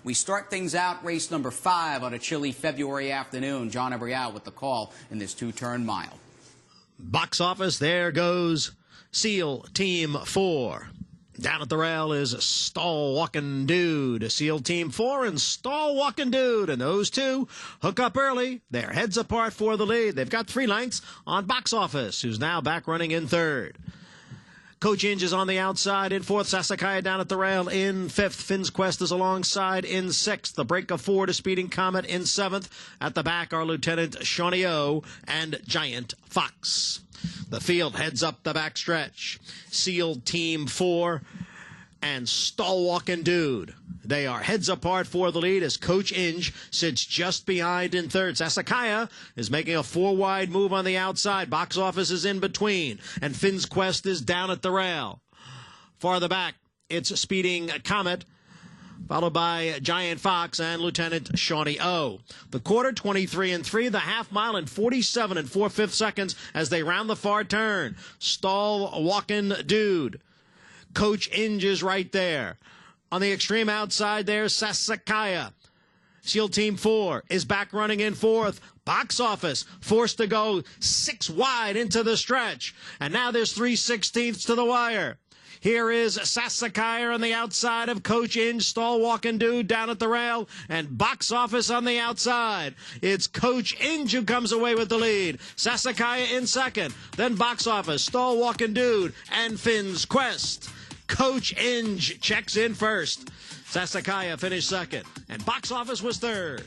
We start things out race number 5 on a chilly February afternoon. John Abrial with the call in this 2-turn mile. Box office, there goes SEAL Team 4. Down at the rail is Stall Walking Dude. SEAL Team 4 and Stall Walking Dude. And those two hook up early. They're heads apart for the lead. They've got 3 lengths on Box Office, who's now back running in 3rd. Coach Inge is on the outside in 4th. Sasakaya down at the rail in 5th. Finn's Quest is alongside in 6th. The break of 4 to Speeding Comet in 7th. At the back are Lieutenant Shawnee O and Giant Fox. The field heads up the backstretch. SEAL Team 4 and Stall Walking Dude. They are heads apart for the lead as Coach Inge sits just behind in 3rd. Sasakaya is making a 4-wide move on the outside. Box Office is in between, and Finn's Quest is down at the rail. Farther back, it's Speeding Comet, followed by Giant Fox and Lieutenant Shawnee O. The quarter, 23 and 3, the half mile in 47 and 4/5 seconds as they round the far turn. Stall Walking Dude. Coach Inge is right there. On the extreme outside there's Sasakaya. SEAL Team 4 is back running in 4th. Box Office forced to go 6 wide into the stretch. And now there's 3/16 to the wire. Here is Sasakaya on the outside of Coach Inge, Stall Walking Dude down at the rail, and Box Office on the outside. It's Coach Inge who comes away with the lead. Sasakaya in 2nd, then Box Office, Stall Walking Dude, and Finn's Quest. Coach Inge checks in 1st. Sasakaya finished 2nd, and Box Office was 3rd.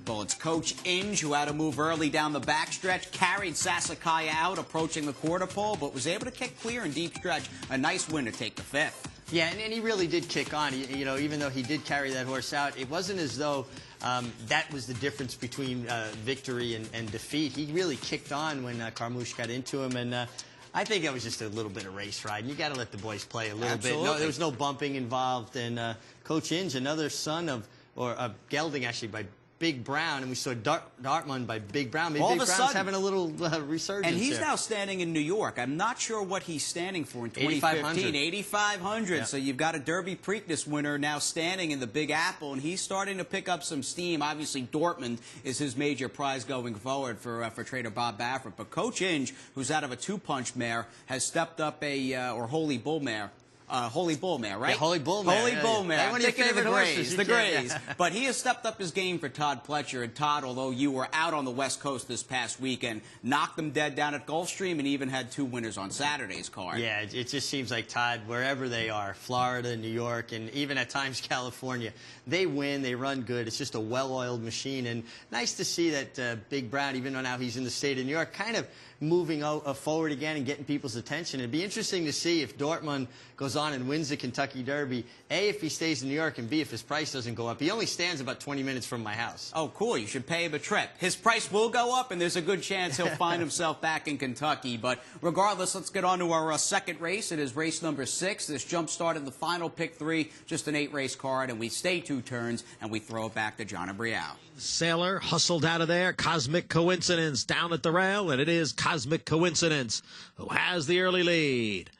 Well, it's Coach Inge who had to move early down the backstretch, carried Sasakaya out approaching the quarter pole, but was able to kick clear in deep stretch. A nice win to take the 5th. Yeah, and he really did kick on. You know, even though he did carry that horse out, it wasn't as though that was the difference between victory and defeat. He really kicked on when Carmouche got into him, and I think it was just a little bit of race riding. You got to let the boys play a little bit. No, there was no bumping involved. And Coach Inge, another son of, or gelding actually, by Big Brown, and we saw Dartmund by Big Brown. Maybe Big Brown's having a little resurgence. And he's now standing in New York. I'm not sure what he's standing for in 2015. 8,500. Yeah. So you've got a Derby Preakness winner now standing in the Big Apple, and he's starting to pick up some steam. Obviously, Dortmund is his major prize going forward for trader Bob Baffert. But Coach Inge, who's out of a 2-punch mare, has stepped up or Holy Bull mare. Holy Bull mare, right? Yeah, Holy Bull mare. Holy Bull mare. One of your favorite horses. The Grays. But he has stepped up his game for Todd Pletcher. And Todd, although you were out on the West Coast this past weekend, knocked them dead down at Gulfstream and even had 2 winners on Saturday's card. Yeah, it just seems like Todd, wherever they are, Florida, New York, and even at times California, they win, they run good. It's just a well-oiled machine. And nice to see that Big Brown, even though now he's in the state of New York, kind of moving forward again and getting people's attention. It'd be interesting to see if Dortmund goes on and wins the Kentucky Derby, A, if he stays in New York, and B, if his price doesn't go up. He only stands about 20 minutes from my house. Oh, cool. You should pay him a trip. His price will go up, and there's a good chance he'll find himself back in Kentucky. But regardless, let's get on to our second race. It is race number 6. This jump started the final pick 3, just an 8-race card, and we stay 2 turns, and we throw it back to John Abrial. Sailor hustled out of there. Cosmic Coincidence down at the rail, and it is Cosmic Coincidence who has the early lead.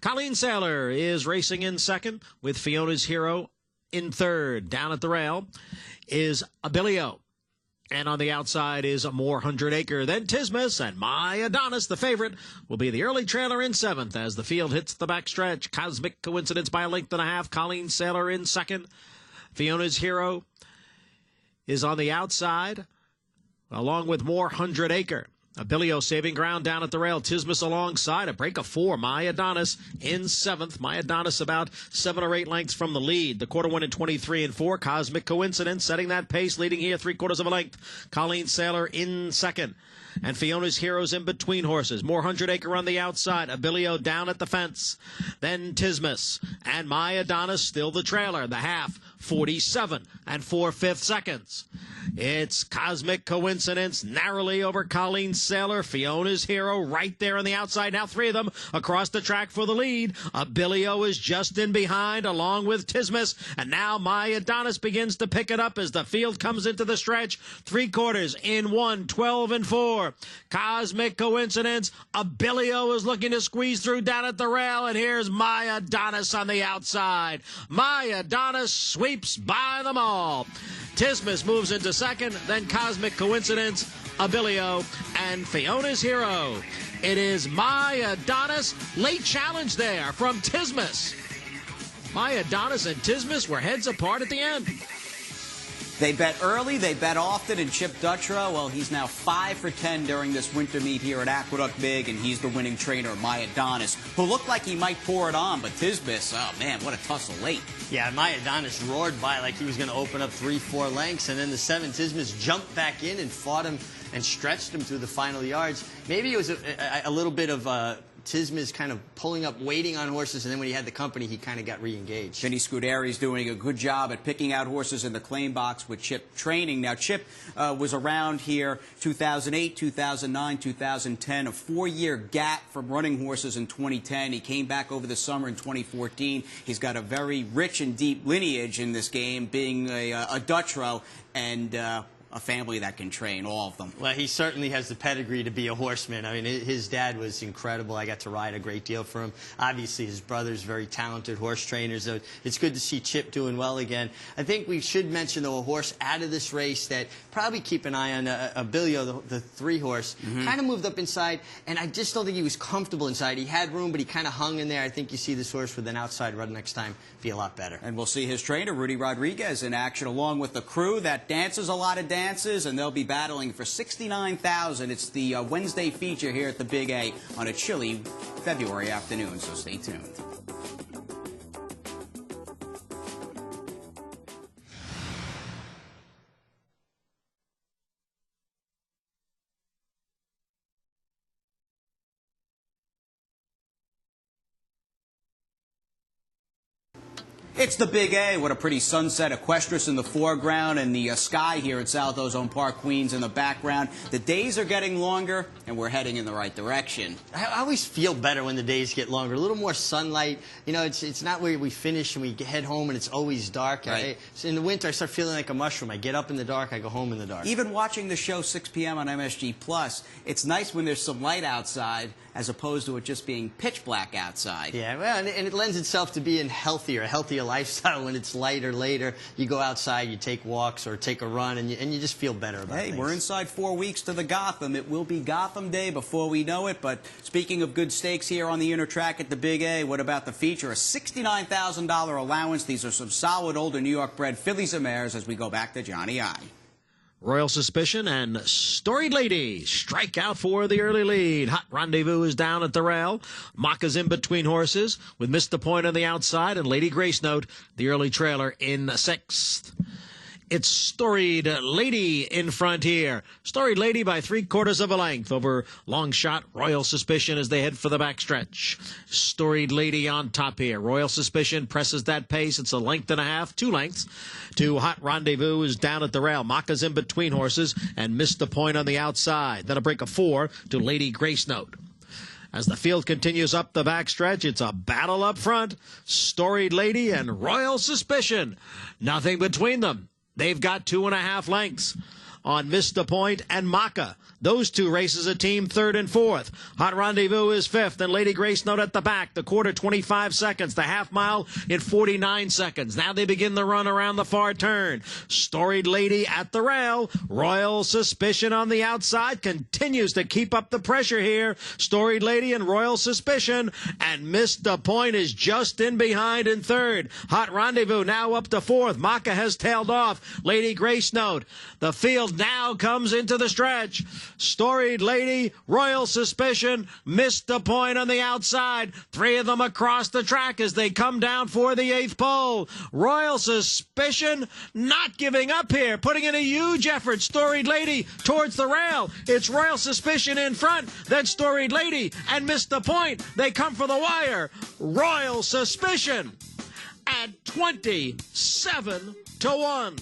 Colleen Sailor is racing in 2nd with Fiona's Hero in 3rd. Down at the rail is Abilio. And on the outside is a more 100-acre. Then Tismus and My Adonis, the favorite, will be the early trailer in 7th as the field hits the backstretch. Cosmic Coincidence by a length and a half. Colleen Sailor in 2nd. Fiona's Hero is on the outside, along with more 100-acre. Abilio saving ground down at the rail. Tismus alongside. A break of 4. My Adonis in 7th. My Adonis about 7 or 8 lengths from the lead. The quarter went in 23 and 4. Cosmic Coincidence setting that pace, leading here 3/4 of a length. Colleen Sailor in 2nd. And Fiona's Heroes in between horses. More 100-acre on the outside. Abilio down at the fence. Then Tismus. And My Adonis still the trailer. The half 47 4/5 seconds. It's Cosmic Coincidence narrowly over Colleen Sailor. Fiona's Hero right there on the outside. Now three of them across the track for the lead. Abilio is just in behind along with Tismus. And now My Adonis begins to pick it up as the field comes into the stretch. 3/4 in 1, 12 4. Cosmic Coincidence. Abilio is looking to squeeze through down at the rail. And here's My Adonis on the outside. My Adonis sweeps by them all. Tismus moves into second, then Cosmic Coincidence, Abilio, and Fiona's Hero. It is My Adonis. Late challenge there from Tismus. My Adonis and Tismus were heads apart at the end. They bet early, they bet often, and Chip Dutra, well, he's now 5 for 10 during this winter meet here at Aqueduct Big, and he's the winning trainer, My Adonis, who looked like he might pour it on, but Tismus, oh man, what a tussle late. Yeah, My Adonis roared by like he was going to open up 3-4 lengths, and then the 7, Tismus jumped back in and fought him and stretched him through the final yards. Maybe it was a little bit of Tismus kind of pulling up, waiting on horses, and then when he had the company, he kind of got re-engaged. Vinny Scuderi's doing a good job at picking out horses in the claim box with Chip training. Now, Chip was around here 2008, 2009, 2010, a 4-year gap from running horses in 2010. He came back over the summer in 2014. He's got a very rich and deep lineage in this game, being a Dutrow and a family that can train, all of them. Well, he certainly has the pedigree to be a horseman. I mean, his dad was incredible. I got to ride a great deal for him. Obviously, his brother's very talented horse trainers. So it's good to see Chip doing well again. I think we should mention, though, a horse out of this race that probably keep an eye on, Abilio, the 3-horse. Kind of moved up inside, and I just don't think he was comfortable inside. He had room, but he kind of hung in there. I think you see this horse with an outside run next time be a lot better. And we'll see his trainer, Rudy Rodriguez, in action, along with the crew that dances a lot of dances, and they'll be battling for $69,000. It's the Wednesday feature here at the Big A on a chilly February afternoon, so stay tuned. It's the Big A. What a pretty sunset. Equestrian in the foreground and the sky here at South Ozone Park, Queens in the background. The days are getting longer, and we're heading in the right direction. I always feel better when the days get longer. A little more sunlight. You know, it's not where we finish and we head home and it's always dark. Right. So in the winter, I start feeling like a mushroom. I get up in the dark, I go home in the dark. Even watching the show 6 p.m. on MSG Plus, it's nice when there's some light outside as opposed to it just being pitch black outside. Yeah, well, and it lends itself to being a healthier lifestyle when it's lighter later. You go outside, you take walks or take a run, and you just feel better about things. Hey, we're inside 4 weeks to the Gotham. It will be Gotham Day before we know it, but speaking of good stakes here on the inner track at the Big A, what about the feature? A $69,000 allowance. These are some solid older New York bred fillies and mares as we go back to Johnny I. Royal Suspicion and Storied Lady strike out for the early lead. Hot Rendezvous is down at the rail. Maka's in between horses with Mr. Point on the outside and Lady Grace Note, the early trailer, in 6th. It's Storied Lady in front here. Storied Lady by 3/4 of a length over long shot Royal Suspicion as they head for the backstretch. Storied Lady on top here. Royal Suspicion presses that pace. It's a length and a half, 2 lengths. To Hot Rendezvous is down at the rail. Maka's in between horses and missed the point on the outside. Then a break of 4 to Lady Grace Note. As the field continues up the backstretch, it's a battle up front. Storied Lady and Royal Suspicion. Nothing between them. They've got 2.5 lengths on Mr. Point and Maka. Those two races a team 3rd and 4th. Hot Rendezvous is 5th, and Lady Grace Note at the back. The quarter, 25 seconds. The half mile in 49 seconds. Now they begin the run around the far turn. Storied Lady at the rail. Royal Suspicion on the outside continues to keep up the pressure here. Storied Lady and Royal Suspicion. And Mr. Point is just in behind in 3rd. Hot Rendezvous now up to 4th. Maka has tailed off Lady Grace Note. The field now comes into the stretch. Storied Lady, Royal Suspicion, Mr. Point on the outside. 3 of them across the track as they come down for the 8th pole. Royal Suspicion not giving up here, putting in a huge effort. Storied Lady towards the rail. It's Royal Suspicion in front, then Storied Lady and Mr. Point. They come for the wire. Royal Suspicion at 27-1.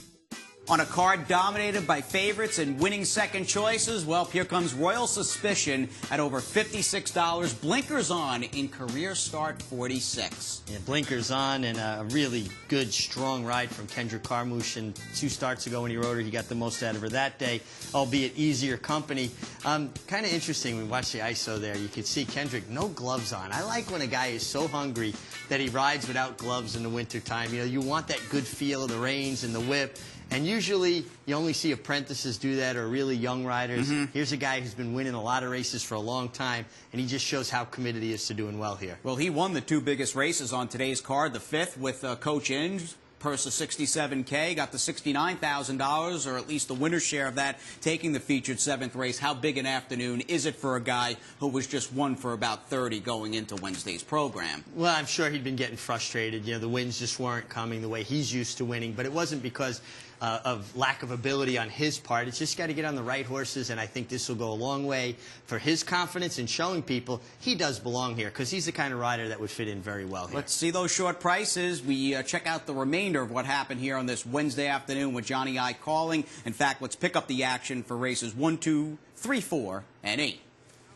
On a card dominated by favorites and winning second choices, well, here comes Royal Suspicion at over $56. Blinkers on in career start 46. Yeah, blinkers on and a really good, strong ride from Kendrick Carmouche. And 2 starts ago when he rode her, he got the most out of her that day, albeit easier company. Kind of interesting when we watch the ISO there. You can see Kendrick, no gloves on. I like when a guy is so hungry that he rides without gloves in the wintertime. You know, you want that good feel of the reins and the whip. And usually, you only see apprentices do that or really young riders. Here's a guy who's been winning a lot of races for a long time, and he just shows how committed he is to doing well here. Well, he won the 2 biggest races on today's card. The 5th with Coach Inge, purse of $67K, got the $69,000, or at least the winner's share of that, taking the featured 7th race. How big an afternoon is it for a guy who was just 1 for about 30 going into Wednesday's program? Well, I'm sure he'd been getting frustrated. You know, the wins just weren't coming the way he's used to winning, but it wasn't because of lack of ability on his part. It's just got to get on the right horses, and I think this will go a long way for his confidence in showing people he does belong here, because he's the kind of rider that would fit in very well here. Let's see those short prices. We check out the remainder of what happened here on this Wednesday afternoon with Johnny I calling. In fact, let's pick up the action for races 1, 2, 3, 4, and 8.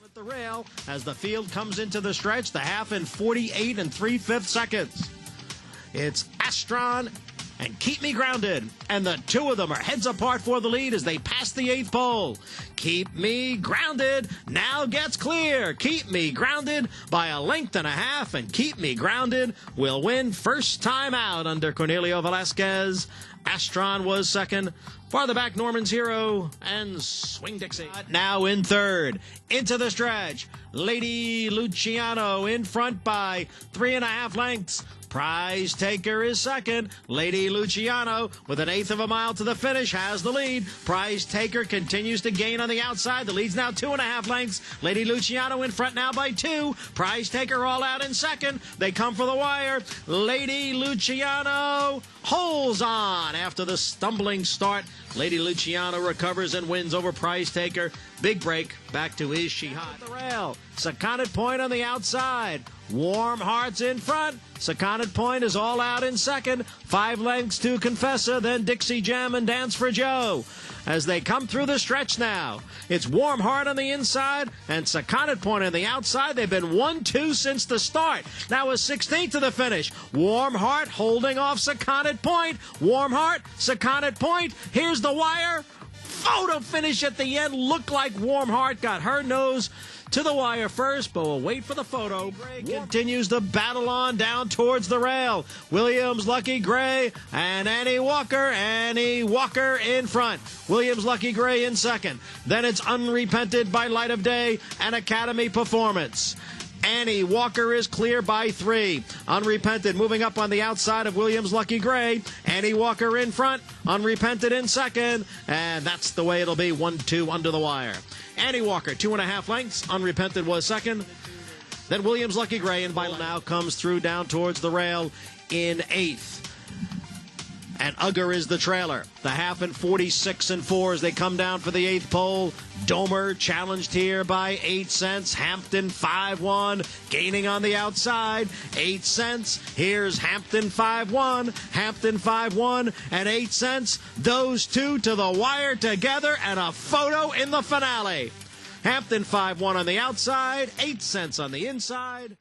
At the rail as the field comes into the stretch, the half in 48 3/5 seconds. It's Astron and Keep Me Grounded, and the 2 of them are heads apart for the lead as they pass the 8th pole. Keep Me Grounded now gets clear. Keep Me Grounded by a length and a half, and Keep Me Grounded will win first time out under Cornelio Velasquez. Astron was second. Farther back, Norman's Hero and Swing Dixie. Now in third. Into the stretch. Lady Luciano in front by 3.5 lengths. Prize Taker is second. Lady Luciano, with 1/8 of a mile to the finish, has the lead. Prize Taker continues to gain on the outside. The lead's now 2.5 lengths. Lady Luciano in front now by 2. Prize Taker all out in second. They come for the wire. Lady Luciano holds on after the stumbling start. Lady Luciano recovers and wins over Prize Taker. Big break. Back to Is She Hot? The rail. Saconnet Point on the outside. Warm Hearts in front. Saconnet Point is all out in second. 5 lengths to Confessor, then Dixie Jam and Dance for Joe. As they come through the stretch now, it's Warm Heart on the inside and Saconnet Point on the outside. They've been 1-2 since the start. Now a 16th to the finish. Warm Heart holding off Saconnet Point. Warm Heart, Saconnet Point. Here's the wire. Photo finish at the end. Looked like Warm Heart got her nose to the wire first, but we'll wait for the photo. Gray continues to battle on down towards the rail. Williams, Lucky Gray, and Annie Walker. Annie Walker in front. Williams, Lucky Gray in second. Then it's Unrepented by Light of Day and Academy Performance. Annie Walker is clear by 3. Unrepented moving up on the outside of Williams Lucky Gray. Annie Walker in front. Unrepented in second. And that's the way it'll be. 1-2 under the wire. Annie Walker, 2.5 lengths. Unrepented was second. Then Williams Lucky Gray and Vital now comes through down towards the rail in 8th. And Ugger is the trailer. The half in 46 4 as they come down for the 8th pole. Domer challenged here by 8 cents. Hampton 5-1, gaining on the outside. 8 cents. Here's Hampton 5-1. Hampton 5-1 and 8 cents. Those 2 to the wire together and a photo in the finale. Hampton 5-1 on the outside, 8 cents on the inside.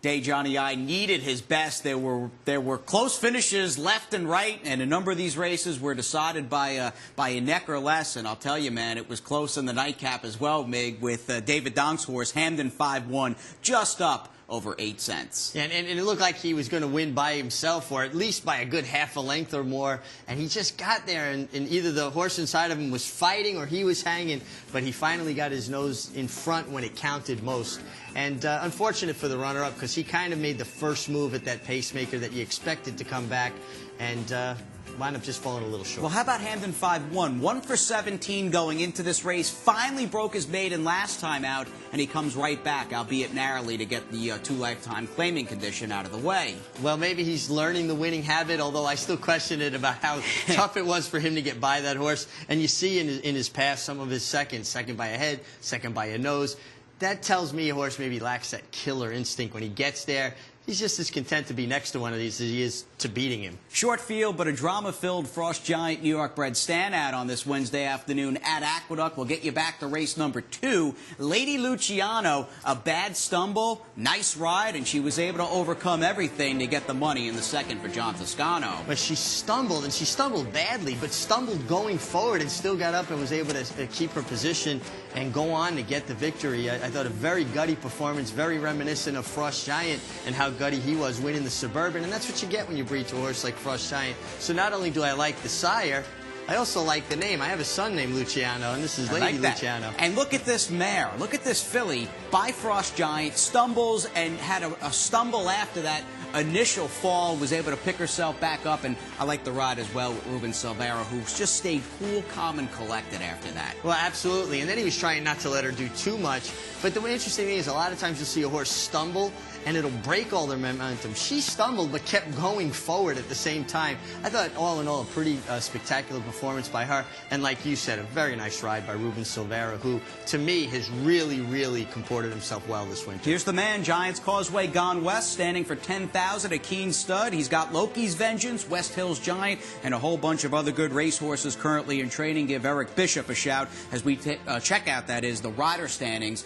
Day Johnny I needed his best. There were close finishes left and right, and a number of these races were decided by a neck or less. And I'll tell you, man, it was close in the nightcap as well, Mig, with David Donk's horse, Hamden 5-1, just up over 8 cents. And it looked like he was going to win by himself, or at least by a good half a length or more. And he just got there, and either the horse inside of him was fighting or he was hanging, but he finally got his nose in front when it counted most. And unfortunate for the runner-up, because he kind of made the first move at that pacemaker that you expected to come back, and wound up just falling a little short. Well, how about Hamden 5-1? 1 for 17 going into this race. Finally broke his maiden last time out, and he comes right back, albeit narrowly, to get the 2-lifetime claiming condition out of the way. Well, maybe he's learning the winning habit, although I still question it about how tough it was for him to get by that horse. And you see in his past some of his seconds, second by a head, second by a nose. That tells me a horse maybe lacks that killer instinct when he gets there. he's just as content to be next to one of these as he is to beating him. Short field, but a drama-filled Frost Giant New York-bred standout on this Wednesday afternoon at Aqueduct. We'll get you back to race number 2. Lady Luciano, a bad stumble, nice ride, and she was able to overcome everything to get the money in the second for John Toscano. But she stumbled, and she stumbled badly, but stumbled going forward and still got up and was able to keep her position and go on to get the victory. I thought a very gutty performance, very reminiscent of Frost Giant and how gutty he was winning the Suburban, and that's what you get when you breed to a horse like Frost Giant. So not only do I like the sire, I also like the name. I have a son named Luciano, and this is Lady Luciano. And look at this mare. Look at this filly by Frost Giant. Stumbles and had a stumble after that initial fall. Was able to pick herself back up, and I like the ride as well with Ruben Silvera, who just stayed cool, calm, and collected after that. Well, absolutely. And then he was trying not to let her do too much. But the interesting thing is a lot of times you'll see a horse stumble, and it'll break all their momentum. She stumbled but kept going forward at the same time. I thought, all in all, a pretty spectacular performance by her. And like you said, a very nice ride by Ruben Silvera, who, to me, has really, really comported himself well this winter. Here's the man, Giants Causeway Gone West, standing for 10,000, a keen stud. He's got Loki's Vengeance, West Hills Giant, and a whole bunch of other good racehorses currently in training. Give Eric Bishop a shout as we check out, that is, the rider standings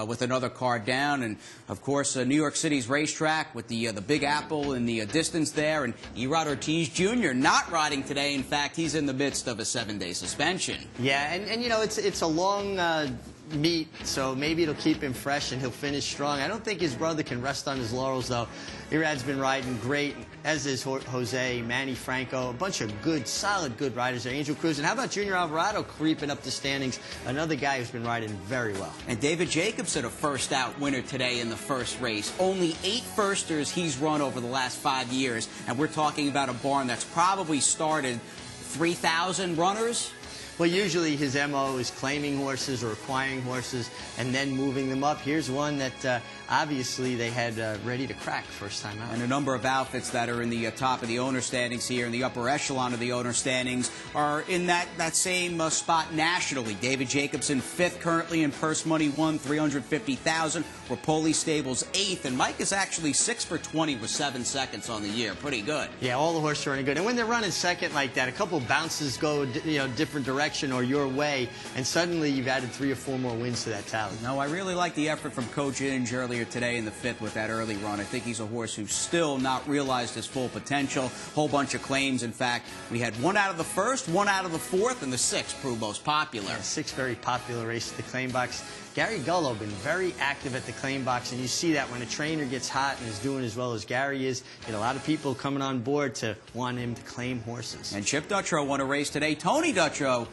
with another card down. And, of course, New York City's racetrack with the Big Apple in the distance there, and Erod Ortiz Jr. not riding today. In fact, he's in the midst of a 7-day suspension. Yeah, and you know, it's a long meet, so maybe it'll keep him fresh and he'll finish strong. I don't think his brother can rest on his laurels, though. Erod's been riding great, as is Jose, Manny Franco, a bunch of good, solid, good riders there. Angel Cruz, and how about Junior Alvarado creeping up the standings? Another guy who's been riding very well. And David Jacobson, a first-out winner today in the first race. Only 8 firsters he's run over the last 5 years, and we're talking about a barn that's probably started 3,000 runners. Well, usually his MO is claiming horses or acquiring horses and then moving them up. Here's one that obviously they had ready to crack first time out. And a number of outfits that are in the top of the owner standings here, in the upper echelon of the owner standings, are in that same spot nationally. David Jacobson, 5th currently in purse money, won $350,000. Rapoli Stables 8th, and Mike is actually 6 for 20 with 7 seconds on the year. Pretty good. Yeah, all the horses are running good. And when they're running second like that, a couple bounces go, different direction or your way, and suddenly you've added 3 or 4 more wins to that tally. No, I really like the effort from Coach Inge earlier today in the 5th with that early run. I think he's a horse who's still not realized his full potential. Whole bunch of claims. In fact, we had 1 out of the 1st, 1 out of the 4th, and the 6th proved most popular. Yeah, 6 very popular race at the claim box. Gary Gullo been very active at the claim box, and you see that when a trainer gets hot and is doing as well as Gary is, you get a lot of people coming on board to want him to claim horses. And Chip Dutrow won a race today. Tony Dutrow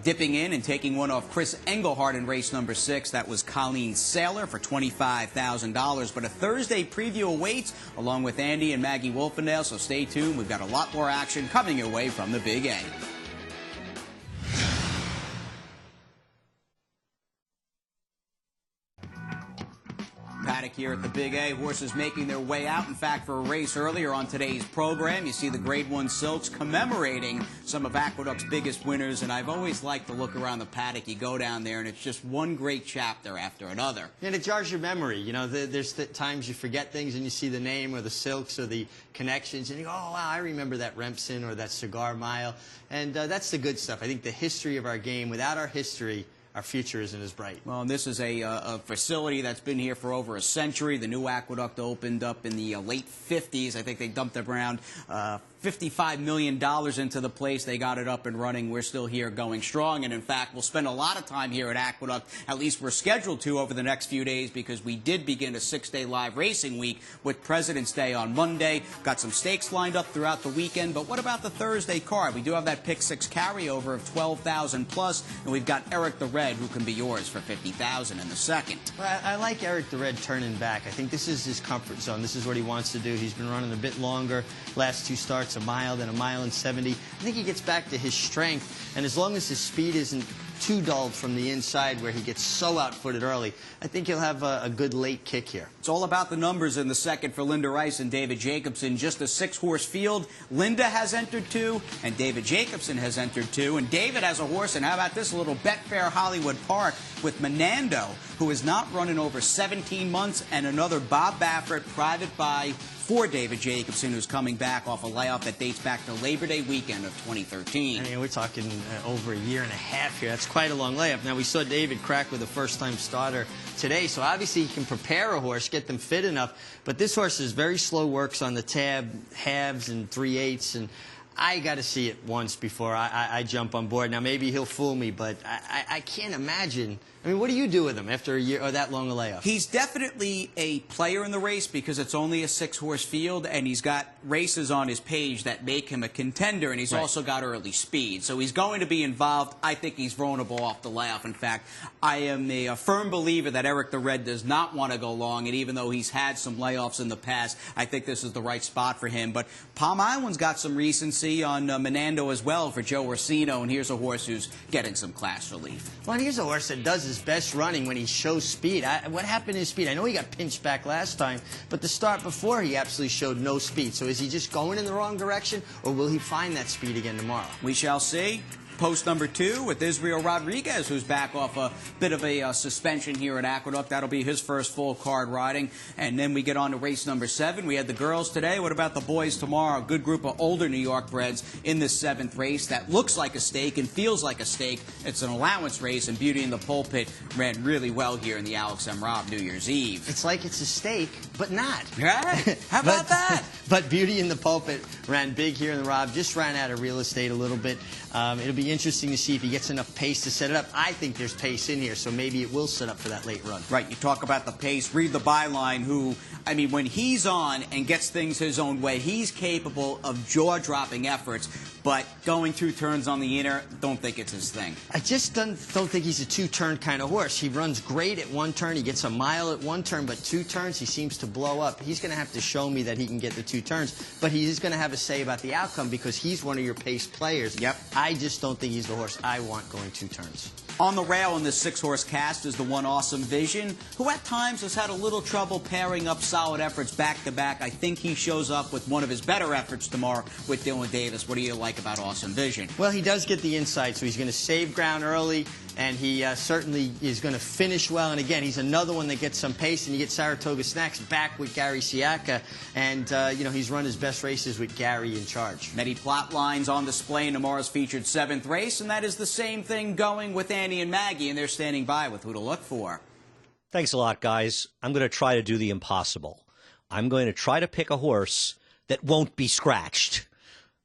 dipping in and taking one off Chris Engelhardt in race number 6. That was Colleen Saylor for $25,000. But a Thursday preview awaits along with Andy and Maggie Wolfendale, so stay tuned. We've got a lot more action coming your way from the Big A. Paddock here at the Big A. Horses making their way out. In fact, for a race earlier on today's program, you see the Grade 1 Silks commemorating some of Aqueduct's biggest winners. And I've always liked to look around the paddock. You go down there, and it's just one great chapter after another. And it jars your memory. You know, there's times you forget things and you see the name or the Silks or the connections, and you go, oh, wow, I remember that Rempson or that Cigar Mile. And that's the good stuff. I think the history of our game, without our history, our future isn't as bright. Well, and this is a facility that's been here for over a century. The new Aqueduct opened up in the late 50s. I think they dumped around $55 million into the place. They got it up and running. We're still here going strong. And, in fact, we'll spend a lot of time here at Aqueduct. At least we're scheduled to over the next few days, because we did begin a 6-day live racing week with President's Day on Monday. Got some stakes lined up throughout the weekend. But what about the Thursday card? We do have that Pick 6 carryover of $12,000 plus, and we've got Eric the Red, who can be yours for $50,000 in the second. Well, I like Eric the Red turning back. I think this is his comfort zone. This is what he wants to do. He's been running a bit longer. Last 2 starts, a mile, then a mile and 70. I think he gets back to his strength, and as long as his speed isn't too dulled from the inside where he gets so outfooted early. I think he'll have a good late kick here. It's all about the numbers in the second for Linda Rice and David Jacobson. Just a 6-horse field. Linda has entered 2, and David Jacobson has entered 2. And David has a horse, and how about this little Betfair Hollywood Park with Menando, who is not running over 17 months, and another Bob Baffert private buy for David Jacobson, who's coming back off a layoff that dates back to Labor Day weekend of 2013. I mean, we're talking over a year and a half here. That's quite a long layoff. Now, we saw David crack with a first-time starter today, so obviously he can prepare a horse, get them fit enough. But this horse is very slow, works on the tab, halves and 3/8, and I got to see it once before I jump on board. Now, maybe he'll fool me, but I can't imagine. I mean, what do you do with him after a year or that long a layoff? He's definitely a player in the race because it's only a 6-horse field, and he's got races on his page that make him a contender, and he's also got early speed. So he's going to be involved. I think he's vulnerable off the layoff. In fact, I am a firm believer that Eric the Red does not want to go long, and even though he's had some layoffs in the past, I think this is the right spot for him. But Palm Island's got some recency on Menando as well for Joe Orsino, and here's a horse who's getting some class relief. Well, here's a horse that does his best running when he shows speed. What happened to his speed? I know he got pinched back last time, but the start before he absolutely showed no speed. So is he just going in the wrong direction, or will he find that speed again tomorrow? We shall see. Post number 2 with Israel Rodriguez, who's back off a bit of a suspension here at Aqueduct. That'll be his first full card riding. And then we get on to race number 7. We had the girls today. What about the boys tomorrow? A good group of older New York breds in this 7th race that looks like a stake and feels like a stake. It's an allowance race, and Beauty in the Pulpit ran really well here in the Alex M. Robb New Year's Eve. It's like it's a stake, but not. Right? How about that? But Beauty in the Pulpit ran big here in the Robb, just ran out of real estate a little bit. It'll be interesting to see if he gets enough pace to set it up. I think there's pace in here, so maybe it will set up for that late run. Right, you talk about the pace. Read the byline, who, I mean, when he's on and gets things his own way, he's capable of jaw-dropping efforts, but going 2 turns on the inner, don't think it's his thing. I just don't think he's a 2-turn kind of horse. He runs great at 1 turn. He gets a mile at 1 turn, but 2 turns, he seems to blow up. He's going to have to show me that he can get the 2 turns, but he's going to have a say about the outcome because he's one of your pace players. Yep. I just don't think he's the horse I want going 2 turns. On the rail in this 6-horse cast is the one Awesome Vision, who at times has had a little trouble pairing up solid efforts back-to-back. I think he shows up with one of his better efforts tomorrow with Dylan Davis. What do you like about Awesome Vision? Well, he does get the inside, so he's going to save ground early, and he certainly is going to finish well. And again, he's another one that gets some pace, and you get Saratoga Snacks back with Gary Siaka, and you know, he's run his best races with Gary in charge. Many plot lines on display in tomorrow's featured 7th race, and that is the same thing going with Andy and Maggie, and they're standing by with who to look for. Thanks a lot, guys. I'm going to try to do the impossible. I'm going to try to pick a horse that won't be scratched.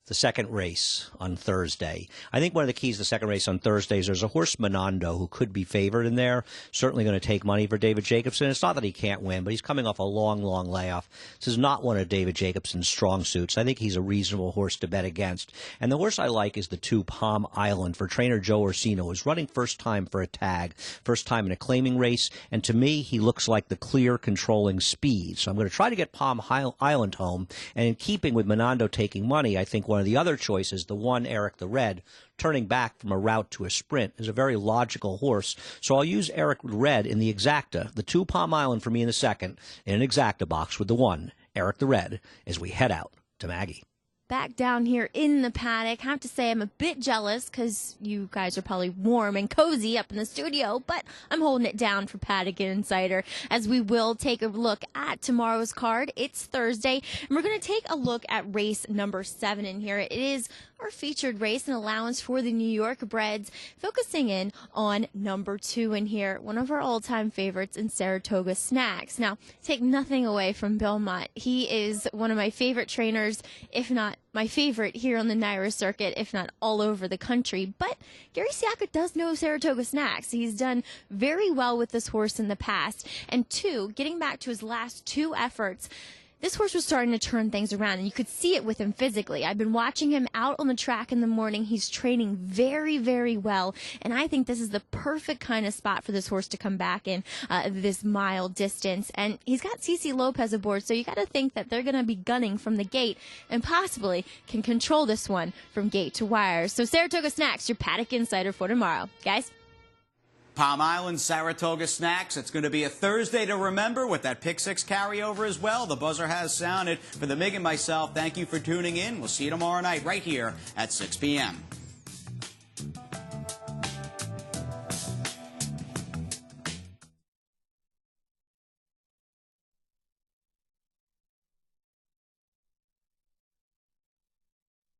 The second race on Thursday. I think one of the keys to the second race on Thursday is there's a horse, Menando, who could be favored in there. Certainly going to take money for David Jacobson. It's not that he can't win, but he's coming off a long, long layoff. This is not one of David Jacobson's strong suits. I think he's a reasonable horse to bet against. And the horse I like is the 2 Palm Island for trainer Joe Orsino, who's running first time for a tag, first time in a claiming race. And to me, he looks like the clear controlling speed. So I'm going to try to get Palm Island home. And in keeping with Menando taking money, I think one of the other choices, the one Eric the Red, turning back from a route to a sprint, is a very logical horse. So I'll use Eric the Red in the exacta, the 2 Palm Island for me in the second, in an exacta box with the 1 Eric the Red, as we head out to Maggie. Back down here in the paddock. I have to say I'm a bit jealous because you guys are probably warm and cozy up in the studio, but I'm holding it down for Paddock Insider as we will take a look at tomorrow's card. It's Thursday, and we're going to take a look at race number 7 in here. It is our featured race, an allowance for the New York breds, focusing in on number 2 in here, one of our all-time favorites in Saratoga Snacks. Now, take nothing away from Bill Mott. He is one of my favorite trainers, if not my favorite here on the NYRA circuit, if not all over the country. But Gary Siaka does know Saratoga Snacks. He's done very well with this horse in the past. And 2, getting back to his last 2 efforts, this horse was starting to turn things around, and you could see it with him physically. I've been watching him out on the track in the morning. He's training very, very well, and I think this is the perfect kind of spot for this horse to come back in this mile distance. And he's got CC Lopez aboard, so you got to think that they're going to be gunning from the gate and possibly can control this one from gate to wire. So Saratoga Snacks, your Paddock Insider for tomorrow. Guys? Palm Island, Saratoga Snacks. It's going to be a Thursday to remember with that Pick 6 carryover as well. The buzzer has sounded. For the Mig and myself, thank you for tuning in. We'll see you tomorrow night right here at 6 p.m.